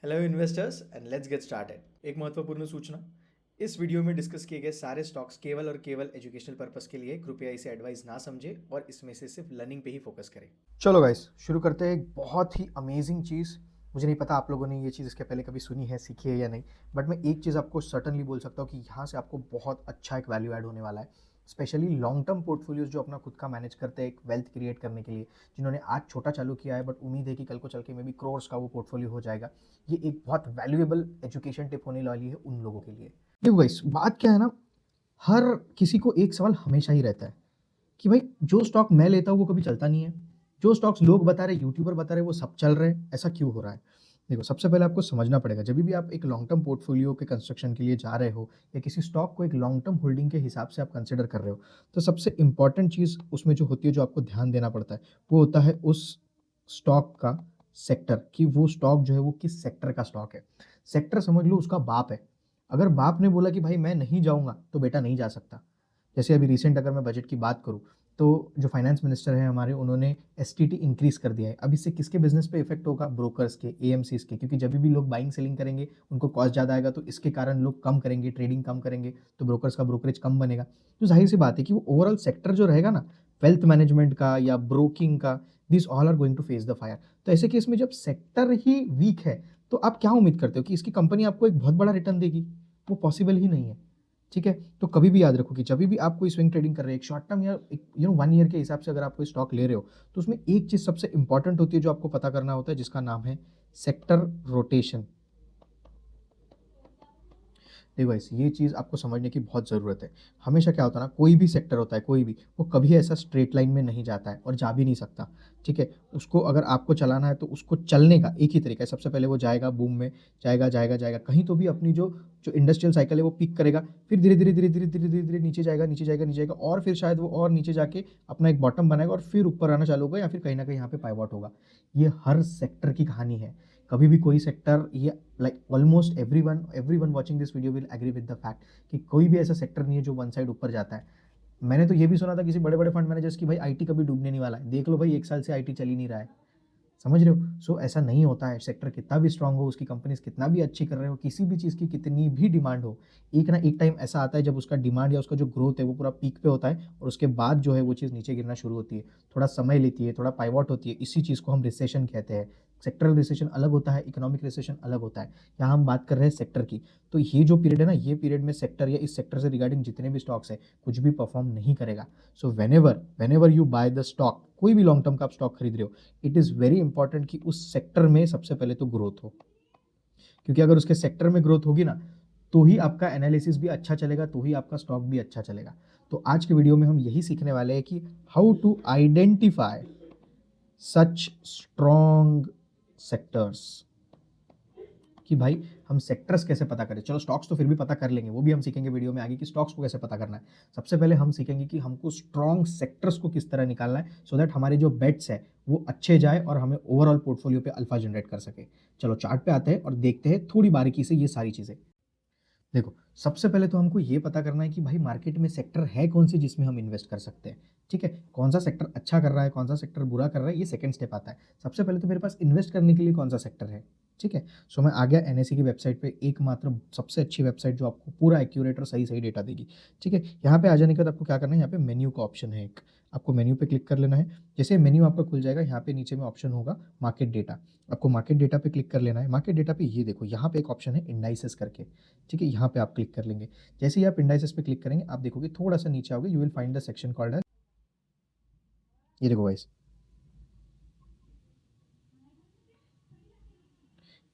Hello investors and let's get started. एक महत्वपूर्ण सूचना, इस वीडियो में डिस्कस किए गए सारे स्टॉक्स केवल और केवल एजुकेशनल पर्पस के लिए, कृपया इसे एडवाइस ना समझे और इसमें से सिर्फ लर्निंग पे ही फोकस करें। चलो गाइस शुरू करते हैं। एक बहुत ही अमेजिंग चीज़, मुझे नहीं पता आप लोगों ने ये चीज़ इसके पहले कभी सुनी है, सीखी है या नहीं, बट मैं एक चीज़ आपको सर्टनली बोल सकता हूँ कि यहाँ से आपको बहुत अच्छा एक वैल्यू ऐड होने वाला है। स्पेशली लॉन्ग टर्म पोर्टफोलियोज जो अपना खुद का मैनेज करते हैं एक वेल्थ क्रिएट करने के लिए, जिन्होंने आज छोटा चालू किया है बट उम्मीद है कि कल को चल के मे बी क्रोर्स का वो पोर्टफोलियो हो जाएगा। ये एक बहुत वैल्यूएबल एजुकेशन टिप होने वाली है उन लोगों के लिए। देखो गाइस, बात क्या है ना, हर किसी को एक सवाल हमेशा ही रहता है कि भाई जो स्टॉक मैं लेता हूँ वो कभी चलता नहीं है, जो स्टॉक्स लोग बता रहे, यूट्यूबर बता रहे, वो सब चल रहे हैं, ऐसा क्यों हो रहा है? देखो, सबसे पहले आपको समझना पड़ेगा, जब भी आप एक लॉन्ग टर्म पोर्टफोलियो के कंस्ट्रक्शन के लिए जा रहे हो या किसी स्टॉक को एक लॉन्ग टर्म होल्डिंग के हिसाब से आप कंसिडर कर रहे हो, तो सबसे इंपॉर्टेंट चीज़ उसमें जो होती है, जो आपको ध्यान देना पड़ता है, वो होता है उस स्टॉक का सेक्टर, कि वो स्टॉक जो है वो किस सेक्टर का स्टॉक है। सेक्टर समझ लो उसका बाप है। अगर बाप ने बोला कि भाई मैं नहीं जाऊँगा, तो बेटा नहीं जा सकता। जैसे अभी रिसेंट अगर मैं बजट की बात करूँ, तो जो फाइनेंस मिनिस्टर हैं हमारे, उन्होंने एसटीटी इंक्रीज़ कर दिया है। अब इससे किसके बिज़नेस पे इफ़ेक्ट होगा? ब्रोकर्स के, एएमसीज़ के, क्योंकि जब भी लोग बाइंग सेलिंग करेंगे, उनको कॉस्ट ज़्यादा आएगा, तो इसके कारण लोग कम करेंगे, ट्रेडिंग कम करेंगे, तो ब्रोकर्स का ब्रोकरेज कम बनेगा। तो ज़ाहिर-सी बात है कि वो ओवरऑल सेक्टर जो रहेगा ना, वेल्थ मैनेजमेंट का या ब्रोकिंग का, these all are going to face the fire. तो ऐसे केस में जब सेक्टर ही वीक है, तो आप क्या उम्मीद करते हो कि इसकी कंपनी आपको एक बहुत बड़ा रिटर्न देगी? वो पॉसिबल ही नहीं है। ठीक है? तो कभी भी याद रखो कि जभी भी आप कोई स्विंग ट्रेडिंग कर रहे हैं, एक शॉर्ट टर्म या एक 1 ईयर के हिसाब से अगर आप कोई स्टॉक ले रहे हो, तो उसमें एक चीज़ सबसे इंपॉर्टेंट होती है जो आपको पता करना होता है, जिसका नाम है सेक्टर रोटेशन। देखो गाइस, ये चीज़ आपको समझने की बहुत ज़रूरत है। हमेशा क्या होता है ना, कोई भी सेक्टर होता है, कोई भी, वो कभी ऐसा स्ट्रेट लाइन में नहीं जाता है और जा भी नहीं सकता। ठीक है? उसको अगर आपको चलाना है, तो उसको चलने का एक ही तरीका है। सबसे पहले वो जाएगा बूम में, जाएगा, जाएगा, जाएगा। कहीं तो भी अपनी जो जो इंडस्ट्रियल साइकिल है वो पीक करेगा, फिर धीरे-धीरे, धीरे-धीरे, धीरे-धीरे, धीरे नीचे जाएगा, नीचे जाएगा, नीचे जाएगा, और फिर शायद वो और नीचे जाके अपना एक बॉटम बनाएगा और फिर ऊपर आना चालू होगा, या फिर कहीं न कहीं यहाँ पे पाइवॉट होगा। ये हर सेक्टर की कहानी है। कभी भी कोई सेक्टर, ये like almost everyone watching this video will agree with the fact कि कोई भी ऐसा सेक्टर नहीं है जो वन साइड ऊपर जाता है। मैंने तो ये भी सुना था किसी बड़े-बड़े फंड मैनेजर्स की, भाई आईटी कभी डूबने नहीं वाला है। देख लो भाई, 1 साल से आईटी चल ही नहीं रहा है। समझ रहे हो? सो ऐसा नहीं होता है। सेक्टर कितना भी स्ट्रांग हो, उसकी कंपनीज़ कितना भी अच्छी कर रहे हो, किसी भी चीज़ की कितनी भी डिमांड हो, एक ना एक टाइम ऐसा आता है जब उसका डिमांड या उसका जो ग्रोथ है वो पूरा पीक पे होता है और उसके बाद जो है वो चीज़ नीचे गिरना शुरू होती है। थोड़ा समय लेती है, थोड़ा पाइवॉट होती है। इसी चीज़ को हम रिसेशन कहते हैं। सेक्टरल रिसेशन अलग होता है, इकोनॉमिक रिसेशन अलग होता है। यहाँ हम बात कर रहे हैं सेक्टर की। तो ये जो पीरियड है ना, ये पीरियड में सेक्टर या इस सेक्टर से रिगार्डिंग जितने भी स्टॉक्स हैं, कुछ भी परफॉर्म नहीं करेगा। So whenever you by the stock, कोई भी लॉन्ग टर्म का आप स्टॉक खरीद रहे हो, इट इज़ वेरी इंपॉर्टेंट कि उस सेक्टर में सबसे पहले तो ग्रोथ हो, क्योंकि अगर उसके सेक्टर में ग्रोथ होगी ना, तो ही आपका एनालिसिस भी अच्छा चलेगा, तो ही आपका स्टॉक भी अच्छा चलेगा। तो आज के वीडियो में हम यही सीखने वाले हैं कि how to identify such strong sectors, कि भाई हम सेक्टर्स कैसे पता करें। चलो स्टॉक्स तो फिर भी पता कर लेंगे, वो भी हम सीखेंगे वीडियो में आगे कि स्टॉक्स को कैसे पता करना है। सबसे पहले हम सीखेंगे कि हमको स्ट्रॉन्ग सेक्टर्स को किस तरह निकालना है, सो दैट हमारे जो बेट्स है वो अच्छे जाए और हमें ओवरऑल पोर्टफोलियो पे अल्फा जनरेट कर सके। चलो चार्ट पे आते हैं और देखते हैं थोड़ी बारीकी से ये सारी चीज़ें। देखो, सबसे पहले तो हमको ये पता करना है कि भाई मार्केट में सेक्टर है कौन सी जिसमें हम इन्वेस्ट कर सकते हैं। ठीक है? कौन सा सेक्टर अच्छा कर रहा है, कौन सा सेक्टर बुरा कर रहा है, ये सेकंड स्टेप आता है। सबसे पहले तो मेरे पास इन्वेस्ट करने के लिए कौन सा सेक्टर है। ठीक है? सो मैं आ गया एनएसई की वेबसाइट पे, एकमात्र सबसे अच्छी वेबसाइट जो आपको पूरा एक्यूरेट और सही डेटा देगी। ठीक है? यहाँ पे आ जाने के बाद आपको क्या करना है, यहाँ पे मेन्यू का ऑप्शन है एक, आपको मेन्यू पे क्लिक कर लेना है। जैसे मेन्यू आपका खुल जाएगा, यहाँ पे नीचे में ऑप्शन होगा मार्केट डेटा, आपको मार्केट डेटा पे क्लिक कर लेना है। मार्केट डेटा पे ये देखो, यहाँ पे एक ऑप्शन है इंडाइसेस करके। ठीक है? यहाँ पे आप क्लिक कर लेंगे। जैसे ही आप इंडाइसेस पे क्लिक करेंगे, आप देखोगे थोड़ा सा नीचे आओगे, you will find the section called as, ये देखो गाइस,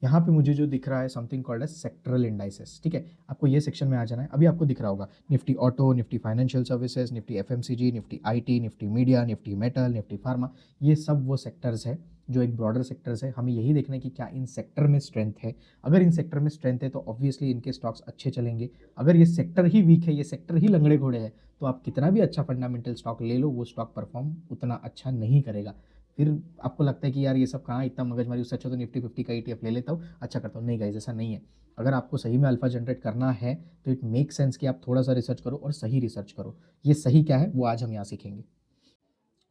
यहाँ पे मुझे जो दिख रहा है something called as sectoral indices. ठीक है? आपको ये सेक्शन में आ जाना है। अभी आपको दिख रहा होगा Nifty auto, Nifty financial services, Nifty FMCG, Nifty IT, Nifty media, Nifty metal, Nifty pharma. ये सब वो सेक्टर्स है जो एक ब्रॉडर सेक्टर्स है। हमें यही देखना है कि क्या इन सेक्टर में स्ट्रेंथ है। अगर इन सेक्टर में स्ट्रेंथ है तो ऑब्वियसली इनके स्टॉक्स अच्छे चलेंगे। अगर ये सेक्टर ही वीक है, ये सेक्टर ही लंगड़े घोड़े है, तो आप कितना भी अच्छा फंडामेंटल स्टॉक ले लो, वो स्टॉक परफॉर्म उतना अच्छा नहीं करेगा। फिर आपको लगता है कि यार ये सब कहाँ इतना मगजमारी, उससे अच्छा तो निफ्टी 50 का ईटीएफ ले लेता हूँ, अच्छा करता हूँ। नहीं गाइस, ऐसा नहीं है। अगर आपको सही में अल्फा जनरेट करना है, तो इट मेक सेंस कि आप थोड़ा सा रिसर्च करो और सही रिसर्च करो। ये सही क्या है वो आज हम यहाँ सीखेंगे।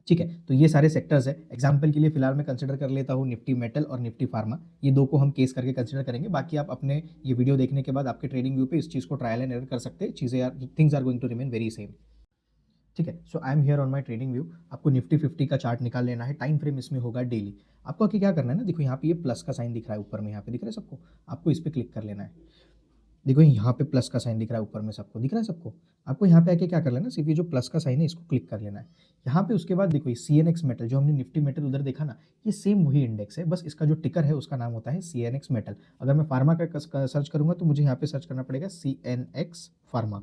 ठीक है, तो ये सारे सेक्टर्स है। एग्जाम्पल के लिए फिलहाल मैं कंसिडर कर लेता हूँ निफ्टी मेटल और निफ्टी फार्मा, ये दो को हम केस करके कंसिडर करेंगे। बाकी आप अपने ये वीडियो देखने के बाद आपके ट्रेडिंग व्यू पे इस चीज़ को ट्रायल एंड एरर कर सकते हैं, चीज़ें यार things are going to remain very same. ठीक है, so I am here on my trading view. आपको निफ्टी 50 का चार्ट निकाल लेना है, टाइम फ्रेम इसमें होगा डेली। आपको आगे क्या करना है ना, देखो यहाँ पे ये प्लस का साइन दिख रहा है ऊपर में, यहाँ पे दिख रहा है सबको, आपको इस पर क्लिक कर लेना है। देखो यहाँ पे प्लस का साइन दिख रहा है ऊपर में, सबको दिख रहा है सबको। आपको यहाँ पे आके क्या कर लेना है, सिर्फ ये जो प्लस का साइन है इसको क्लिक कर लेना है। यहाँ पे उसके बाद देखो ये CNX मेटल, जो हमने निफ्टी मेटल उधर देखा ना, ये सेम वही इंडेक्स है, बस इसका जो टिकर है उसका नाम होता है CNX मेटल। अगर मैं फार्मा का सर्च करूंगा तो मुझे यहाँ पे सर्च करना पड़ेगा CNX फार्मा।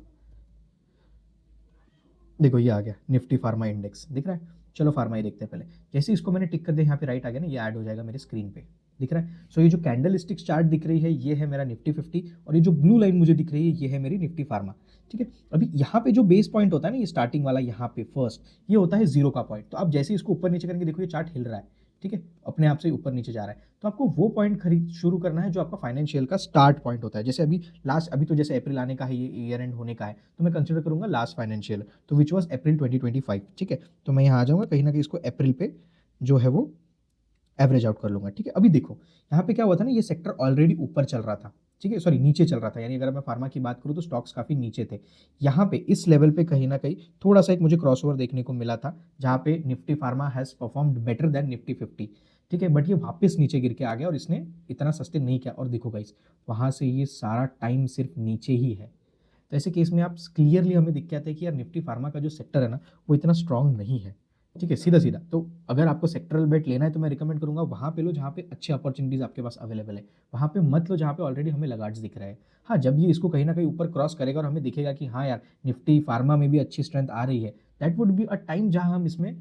देखो ये आ गया निफ्टी फार्मा इंडेक्स, दिख रहा है। चलो फार्मा ही देखते हैं पहले। जैसे इसको मैंने टिक कर दिया, यहाँ पे राइट आ गया ना, ये ऐड हो जाएगा मेरे स्क्रीन पे, दिख रहा है। सो ये जो कैंडल स्टिक्स चार्ट दिख रही है ये है मेरा निफ्टी 50, और ये जो ब्लू लाइन मुझे दिख रही है ये है मेरी निफ्टी फार्मा। ठीक है, अभी यहाँ पे जो बेस पॉइंट होता है ना, ये स्टार्टिंग वाला यहाँ पे फर्स्ट, ये होता है 0 का पॉइंट। तो आप जैसे इसको ऊपर नीचे करेंगे, देखो ये चार्ट हिल रहा है, ठीक है, अपने आप से ऊपर नीचे जा रहा है। तो आपको वो पॉइंट खरीद शुरू करना है जो आपका फाइनेंशियल का स्टार्ट पॉइंट होता है। जैसे अभी तो जैसे अप्रैल आने का है, ये ईयर एंड होने का है, तो मैं कंसिडर करूंगा लास्ट फाइनेंशियल, तो विच वॉज अप्रैल 2025। ठीक है, तो मैं यहाँ आ जाऊँगा कहीं ना कहीं, इसको अप्रैल पे जो है वो एवरेज आउट कर लूंगा। ठीक है, अभी देखो यहाँ पे क्या हुआ था ना, ये सेक्टर ऑलरेडी ऊपर चल रहा था, ठीक है, सॉरी नीचे चल रहा था, यानी अगर मैं फार्मा की बात करूँ तो स्टॉक्स काफी नीचे थे। यहाँ पे इस लेवल पे कहीं ना कहीं थोड़ा सा एक मुझे क्रॉसओवर देखने को मिला था, जहाँ पे Nifty pharma has performed better than Nifty 50। ठीक है, बट ये वापस नीचे गिर के आ गया और इसने इतना सस्टेन नहीं किया। और देखो गाइस, वहां से ये सारा टाइम सिर्फ नीचे ही है। तो ऐसे केस में आप क्लियरली हमें दिख के आते हैं कि यार निफ्टी फार्मा का जो सेक्टर है ना, वो इतना स्ट्रांग नहीं है। ठीक है, सीधा सीधा। तो अगर आपको सेक्टरल बेट लेना है तो मैं रिकमेंड करूंगा वहाँ पे लो जहाँ पे अच्छी अपॉर्चुनिटीज आपके पास अवेलेबल है। वहाँ पे मत लो जहाँ पे ऑलरेडी हमें लगाट्स दिख रहे हैं। हाँ, जब ये इसको कहीं ना कहीं ऊपर क्रॉस करेगा और हमें दिखेगा कि हाँ यार निफ्टी फार्मा में भी अच्छी स्ट्रेंथ आ रही है, that would be a time जहाँ हम इसमें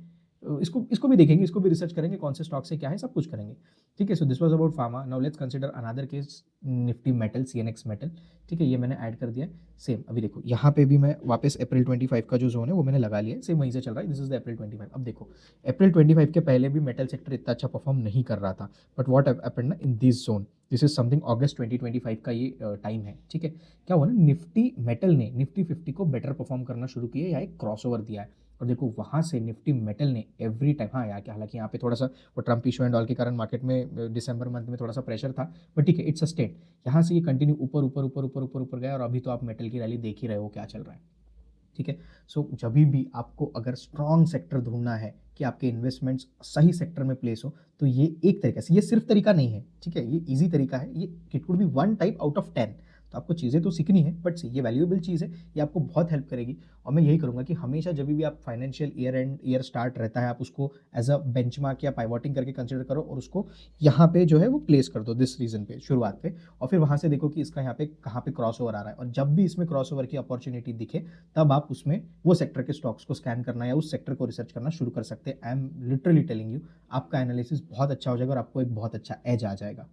इसको इसको भी देखेंगे, इसको भी रिसर्च करेंगे, कौन से स्टॉक से क्या है, सब कुछ करेंगे। ठीक है, so this was about pharma. Now let's consider another case, Nifty metal, CNX metal. ठीक है, ये मैंने ऐड कर दिया। सेम अभी देखो यहाँ पे भी मैं वापस अप्रैल 25 का जो जोन है वो मैंने लगा लिया है, सेम वहीं से चल रहा है। This is the April 25। अब देखो अप्रैल 25 के पहले भी मेटल सेक्टर इतना अच्छा परफॉर्म नहीं कर रहा था, बट व्हाट हैपेंड ना in this zone, this is something August 2025 का ये टाइम है। ठीक है, क्या हुआ ना, निफ्टी मेटल ने निफ्टी 50 को बेटर परफॉर्म करना शुरू किया, या एक क्रॉसओवर दिया है। और देखो वहां से निफ्टी मेटल ने एवरी टाइम, हाँ यार, हालांकि यहाँ पे थोड़ा सा वो ट्रम्प इशू एंड ऑल के कारण मार्केट में दिसंबर मंथ में थोड़ा सा प्रेशर था, बट ठीक है, इट्स सस्टेन। यहाँ से ये कंटिन्यू ऊपर ऊपर ऊपर ऊपर ऊपर ऊपर गया, और अभी तो आप मेटल की रैली देख ही रहे हो क्या चल रहा है। ठीक है, सो जब भी आपको अगर स्ट्रॉन्ग सेक्टर ढूंढना है कि आपके इन्वेस्टमेंट्स सही सेक्टर में प्लेस हो, तो ये एक तरीका से, ये सिर्फ तरीका नहीं है, ठीक है, ये इजी तरीका है, ये it would be 1 type out of 10। तो आपको चीज़ें तो सीखनी है, बट ये वैल्यूएबल चीज़ है, ये आपको बहुत हेल्प करेगी। और मैं यही करूँगा कि हमेशा जब भी आप financial year and year start रहता है, आप उसको एज अ बेंचमार्क या पाइवोटिंग करके कंसिडर करो, और उसको यहाँ पे जो है वो प्लेस कर दो दिस रीजन पे, शुरुआत पे। और फिर वहाँ से देखो कि इसका यहाँ पे कहाँ पे क्रॉस ओवर आ रहा है, और जब भी इसमें क्रॉस ओवर की अपॉर्चुनिटी दिखे, तब आप उसमें वो सेक्टर के स्टॉक्स को स्कैन करना या उस सेक्टर को रिसर्च करना शुरू कर सकते हैं। I am literally telling you, आपका एनालिसिस बहुत अच्छा हो जाएगा और आपको एक बहुत अच्छा एज आ जाएगा।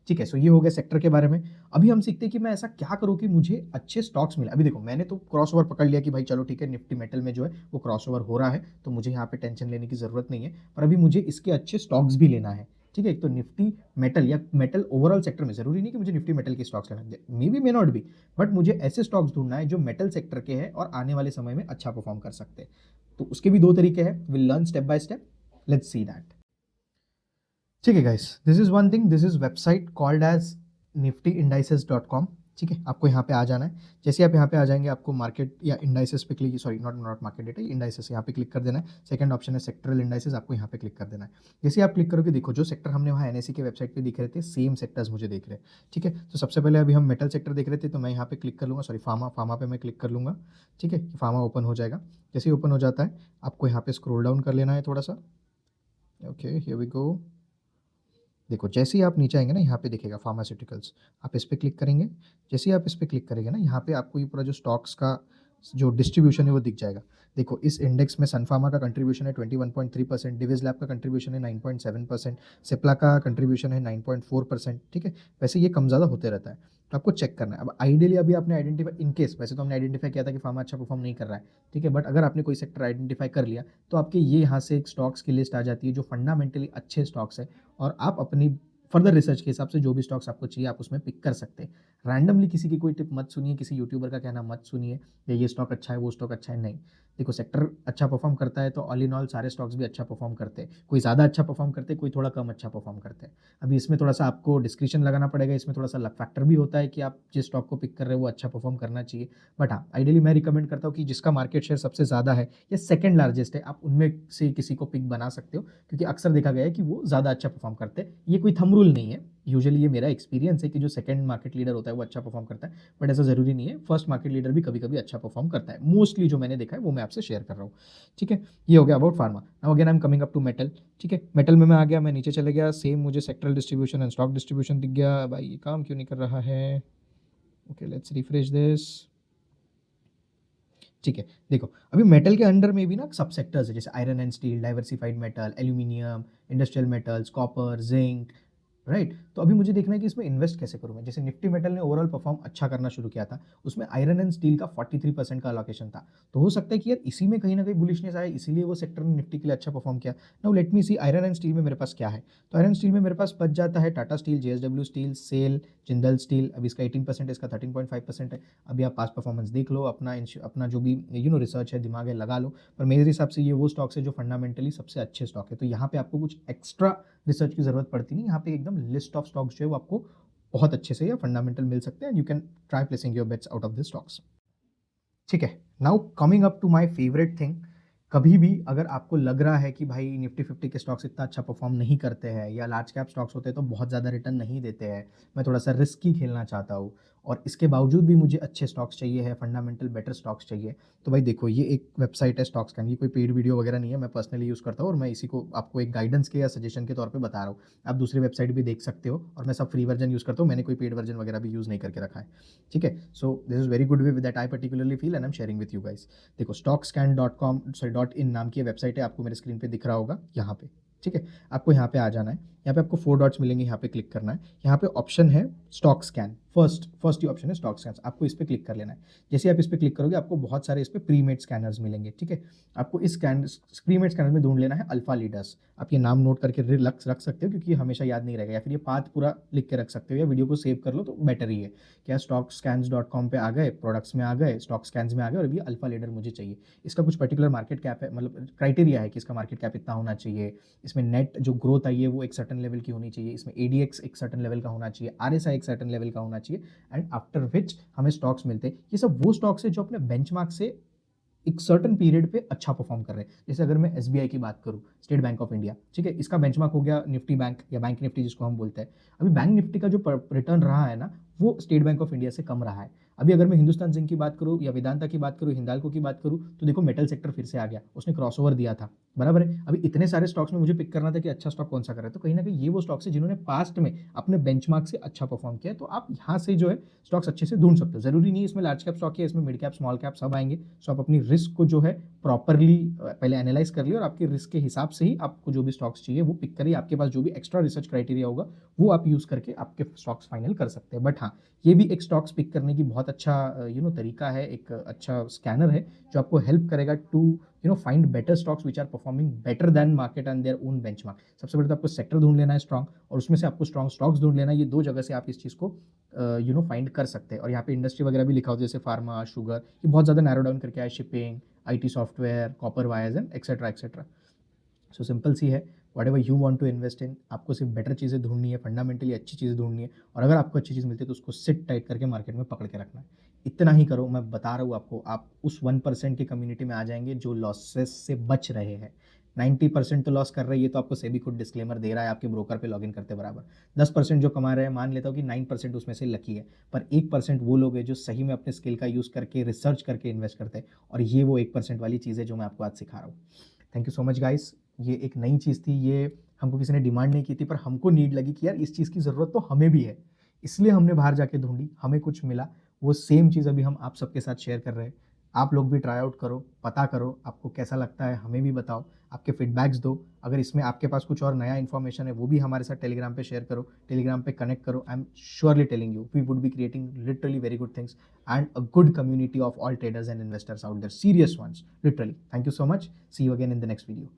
ठीक है, सो ये हो गया सेक्टर के बारे में। अभी हम सीखते हैं कि मैं ऐसा क्या करूं कि मुझे अच्छे स्टॉक्स मिले। अभी देखो मैंने तो क्रॉसओवर पकड़ लिया कि भाई चलो ठीक है, निफ्टी मेटल में जो है वो क्रॉसओवर हो रहा है, तो मुझे यहाँ पे टेंशन लेने की जरूरत नहीं है। पर अभी मुझे इसके अच्छे स्टॉक्स भी लेना है। ठीक है, एक तो निफ्टी मेटल या मेटल ओवरऑल सेक्टर में, जरूरी नहीं कि मुझे निफ्टी मेटल के स्टॉक्स लेना, may be may not be, but मुझे ऐसे स्टॉक्स ढूंढना है जो मेटल सेक्टर के हैं और आने वाले समय में अच्छा परफॉर्म कर सकते हैं। तो उसके भी दो तरीके हैं, will learn step by step, let's see that. ठीक है guys, this is one thing, this is website called as niftyindices.com। ठीक है, आपको यहाँ पे आ जाना है। जैसे आप यहाँ पे आ जाएंगे, आपको मार्केट या इंडाइसेस पे click, sorry not market data, indices यहाँ पे क्लिक कर देना है। सेकंड ऑप्शन है सेक्टरल इंडाइसेस, आपको यहाँ पे क्लिक कर देना है। जैसे आप क्लिक करोगे, देखो जो सेक्टर हमने वहाँ NSE के वेबसाइट पे दिख रहे थे, सेम सेक्टर्स मुझे देख रहे हैं। ठीक है, तो सबसे पहले अभी हम मेटल सेक्टर देख रहे थे, तो मैं यहाँ पे क्लिक कर लूँगा, सॉरी फार्मा पे मैं क्लिक कर लूँगा। ठीक है, फार्मा ओपन हो जाएगा। जैसे ही ओपन हो जाता है, आपको यहाँ पे स्क्रोल डाउन कर लेना है थोड़ा सा। Okay, here we go. देखो जैसे ही आप नीचे आएंगे ना, यहाँ पे दिखेगा फार्मास्यूटिकल्स, आप इस पर क्लिक करेंगे। जैसे ही आप इस पर क्लिक करेंगे ना, यहाँ पे आपको ये पूरा जो स्टॉक्स का जो डिस्ट्रीब्यूशन है वो दिख जाएगा। देखो इस इंडेक्स में सन फार्मा का कंट्रीब्यूशन है 21.3%, डिविज लैब का कंट्रीब्यूशन है 9.7%, सिप्ला का कंट्रीब्यूशन है 9.4%। ठीक है, वैसे ये कम ज़्यादा होते रहता है, तो आपको चेक करना है। अब आइडियली अभी आपने आइडेंटिफाई, इन केस वैसे तो हमने आइडेंटिफाई किया था कि फार्मा अच्छा परफॉर्म नहीं कर रहा है, ठीक है, बट अगर आपने कोई सेक्टर आइडेंटिफाई कर लिया, तो आपके ये यहाँ से एक स्टॉक्स की लिस्ट आ जाती है जो फंडामेंटली अच्छे स्टॉक्स है, और आप अपनी फर्दर रिसर्च के हिसाब से जो भी स्टॉक्स आपको चाहिए आप उसमें पिक कर सकते हैं। रैंडमली किसी की कोई टिप मत सुनिए, किसी यूट्यूबर का कहना मत सुनिए, ये स्टॉक अच्छा है वो स्टॉक अच्छा है, नहीं। देखो सेक्टर अच्छा परफॉर्म करता है तो ऑल इन ऑल सारे स्टॉक्स भी अच्छा परफॉर्म करते हैं, कोई ज़्यादा अच्छा परफॉर्म करते हैं, कोई थोड़ा कम अच्छा परफॉर्म करते हैं। अभी इसमें थोड़ा सा आपको डिस्क्रिप्शन लगाना पड़ेगा, इसमें थोड़ा सा लक फैक्टर भी होता है कि आप जिस स्टॉक को पिक कर रहे हो वो अच्छा परफॉर्म करना चाहिए। बट हाँ, आइडियली मैं रिकमेंड करता हूँ कि जिसका मार्केट शेयर सबसे ज़्यादा है या सेकंड लार्जेस्ट है, आप उनमें से किसी को पिक बना सकते हो, क्योंकि अक्सर देखा गया है कि वो ज़्यादा अच्छा परफॉर्म करते हैं। ये कोई थंब रूल नहीं है, यूजुअली ये मेरा एक्सपीरियंस है कि जो सेकंड मार्केट लीडर होता है वो अच्छा परफॉर्म करता है, बट ऐसा ज़रूरी नहीं है। फर्स्ट मार्केट लीडर भी कभी कभी अच्छा परफॉर्म करता है, मोस्टली जो मैंने देखा है वो मैं आपसे शेयर कर रहा हूँ। ठीक है, ये हो गया about pharma. Now again I am coming up to metal. ठीक है, मेटल में मैं आ गया, मैं नीचे चले गया, सेम मुझे sectoral distribution and stock distribution दिख गया। भाई ये काम क्यों नहीं कर रहा है? Okay let's refresh this. ठीक है, देखो अभी मेटल के अंडर में भी ना सब सेक्टर्स है, जैसे iron and steel, diversified metal, aluminium, industrial metals, copper, zinc, right. तो अभी मुझे देखना है कि इसमें इन्वेस्ट कैसे करूँ मैं। जैसे निफ्टी मेटल ने ओवरऑल परफॉर्म अच्छा करना शुरू किया था, उसमें आयरन एंड स्टील का 43% का अलोकेशन था। तो हो सकता है कि यार इसी में कहीं ना कहीं बुलिशनेस आए, इसीलिए वो सेक्टर ने निफ्टी के लिए अच्छा परफॉर्म किया। Now let me see iron and steel में मेरे पास क्या है। तो आयरन स्टील में मेरे पास बच जाता है Tata steel, JSW steel, SAIL, Jindal steel. अभी इसका 18% है, इसका 13.5% है। अभी आप पास परफॉर्मेंस देख लो, अपना जो भी रिसर्च है, दिमाग है, लगा लो। पर मेरे हिसाब से ये वो स्टॉक्स है जो फंडामेंटली सबसे अच्छे स्टॉक है। तो यहाँ पे आपको कुछ एक्स्ट्रा रिसर्च की जरूरत पड़ती नहीं, यहाँ पे एकदम लिस्ट ऑफ स्टॉक्स जो है वो आपको बहुत अच्छे से या फंडामेंटल मिल सकते हैं। You can try placing your bets out of this stocks. ठीक है, now coming up to my favourite thing. कभी भी अगर आपको लग रहा है कि भाई निफ्टी 50 के स्टॉक्स इतना अच्छा परफॉर्म नहीं करते हैं, या लार्ज कैप स्टॉक्स होते हैं तो बहुत ज़्यादा रिटर्न नहीं देते हैं, मैं थोड़ा सा रिस्की खेलना चाहता हूँ, और इसके बावजूद भी मुझे अच्छे स्टॉक्स चाहिए है, फंडामेंटल बेटर स्टॉक्स चाहिए, तो भाई देखो ये एक वेबसाइट है स्टॉक्स कैन, ये कोई पेड वीडियो वगैरह नहीं है, मैं पर्सनली यूज़ करता हूँ और मैं इसी को आपको एक गाइडेंस के या सजेशन के तौर पर बता रहा हूँ। आप दूसरी वेबसाइट भी देख सकते हो, और मैं सब फ्री वर्जन यूज़ करता हूँ, मैंने कोई पेड वर्जन वगैरह भी यूज़ नहीं करके रखा है। ठीक है, so this is very good way that I particularly feel and I am sharing with you guys. देखो stockscan.com नाम की वेबसाइट है, आपको मेरे स्क्रीन पे दिख रहा होगा यहाँ पे। ठीक है, आपको यहाँ पे आ जाना है, यहाँ पे आपको 4 डॉट्स मिलेंगे, यहाँ पे क्लिक करना है। यहाँ पे ऑप्शन है स्टॉक स्कैन, फर्स्ट ही ऑप्शन है स्टॉक स्कैन, आपको इस पर क्लिक कर लेना है। जैसे आप इस पर क्लिक करोगे आपको बहुत सारे इस पर प्रीमेड स्कैनर्स मिलेंगे। ठीक है, आपको इस प्रीमेड स्कैनर में ढूंढ लेना है अल्फा लीडर्स। आप ये नाम नोट करके रख सकते हो, क्योंकि ये हमेशा याद नहीं रहेगा, या फिर ये पाथ पूरा लिख के रख सकते हो, या वीडियो को सेव कर लो तो बेटर ही है। क्या stockscans.com पे आ गए, प्रोडक्ट्स में आ गए, स्टॉक स्कैन्स में आ गए, और अभी अल्फा लीडर मुझे चाहिए। इसका कुछ पर्टिकुलर मार्केट कैप है, मतलब क्राइटेरिया है कि इसका मार्केट कैप इतना होना चाहिए, इसमें नेट जो ग्रोथ आई है वो एक सर्टन लेवल की होनी चाहिए, इसमें एडीएक्स एक सर्टन लेवल का होना चाहिए, आरएसआई एक सर्टन लेवल का होना चाहिए, एंड आफ्टर विच हमें स्टॉक्स मिलते हैं। ये सब वो स्टॉक्स है जो अपने बेंचमार्क से एक सर्टन पीरियड पे अच्छा परफॉर्म कर रहे हैं। जैसे अगर मैं एसबीआई की बात करूं, स्टेट बैंक ऑफ इंडिया, ठीक है, इसका बेंचमार्क हो गया निफ्टी बैंक या बैंक निफ्टी जिसको हम बोलते हैं। अभी बैंक निफ्टी का जो रिटर्न रहा है ना, वो स्टेट बैंक ऑफ इंडिया से कम रहा है। अभी अगर मैं हिंदुस्तान जिंक की बात करूं या वेदांता की बात करूं, हिंदाल्को की बात करूं, तो देखो मेटल सेक्टर फिर से आ गया, उसने क्रॉसओवर दिया था, बराबर है। अभी इतने सारे स्टॉक्स में मुझे पिक करना था कि अच्छा स्टॉक कौन सा कर रहा है, तो कहीं ना कहीं ये वो स्टॉक्स है जिन्होंने पास्ट में अपने बेंचमार्क से अच्छा परफॉर्म किया है। तो आप यहाँ से जो है स्टॉक्स अच्छे से ढूंढ सकते हो। जरूरी नहीं इसमें लार्ज कैप स्टॉक है, इसमें मिड कैप, स्मॉल कैप सब आएंगे। सो आप अपनी रिस्क को जो है प्रॉपरली पहले एनालाइज कर लिया, और आपके रिस्क के हिसाब से ही आपको जो भी स्टॉक्स चाहिए वो पिक करिए। आपके पास जो भी एक्स्ट्रा रिसर्च क्राइटेरिया होगा वो आप यूज करके आपके स्टॉक्स फाइनल कर सकते हैं। बट हाँ, ये भी एक स्टॉक्स पिक करने की बहुत अच्छा तरीका है, एक अच्छा स्कैनर है जो आपको हेल्प करेगा to find better stocks which are performing better than market and their own benchmark. सबसे पहले तो आपको सेक्टर ढूंढ लेना है स्ट्रॉन्ग, और उसमें से आपको स्ट्रॉन्ग स्टॉक्स ढूंढ लेना है। ये दो जगह से आप इस चीज़ को फाइंड कर सकते हैं। और यहाँ पे इंडस्ट्री वगैरह भी लिखा होता है, जैसे फार्मा, शुगर, ये बहुत ज़्यादा नैरो डाउन करके आए, shipping, IT software, copper wires and etcetera etcetera. So simple सी है, whatever you want to invest in, आपको सिर्फ बेटर चीज़ें ढूंढनी है, फंडामेंटली अच्छी चीज़ें ढूंढनी है, और अगर आपको अच्छी चीज़ मिलती है तो उसको सिट टाइट करके मार्केट में पकड़ के रखना है। इतना ही करो, मैं बता रहा हूँ आपको, आप उस 1% की कम्युनिटी में आ जाएंगे जो लॉसेस से बच रहे हैं। 90% तो लॉस कर रही है, तो आपको सेबी खुद डिस्क्लेमर दे रहा है आपके ब्रोकर पे लॉगिन करते बराबर। 10% जो कमा रहे हैं, मान लेता हूँ कि 9% उसमें से लकी है, पर 1% वो लोग हैं जो सही में अपने स्किल का यूज़ करके रिसर्च करके इन्वेस्ट करते हैं। और ये वो 1% वाली चीज़ है जो मैं आपको आज सिखा रहा हूँ। Thank you so much guys. ये एक नई चीज़ थी, ये हमको किसी ने डिमांड नहीं की थी, पर हमको नीड लगी कि यार इस चीज़ की ज़रूरत तो हमें भी है, इसलिए हमने बाहर जाके ढूंढी, हमें कुछ मिला। वो सेम चीज़ अभी हम आप सबके साथ शेयर कर रहे हैं। आप लोग भी ट्राई आउट करो, पता करो आपको कैसा लगता है, हमें भी बताओ, आपके फीडबैक्स दो। अगर इसमें आपके पास कुछ और नया इन्फॉर्मेशन है वो भी हमारे साथ टेलीग्राम पे शेयर करो, टेलीग्राम पे कनेक्ट करो। I am surely telling you we would be creating literally very good things and a good community of all traders and investors out there, serious ones, literally. Thank you so much. See you again in the next video.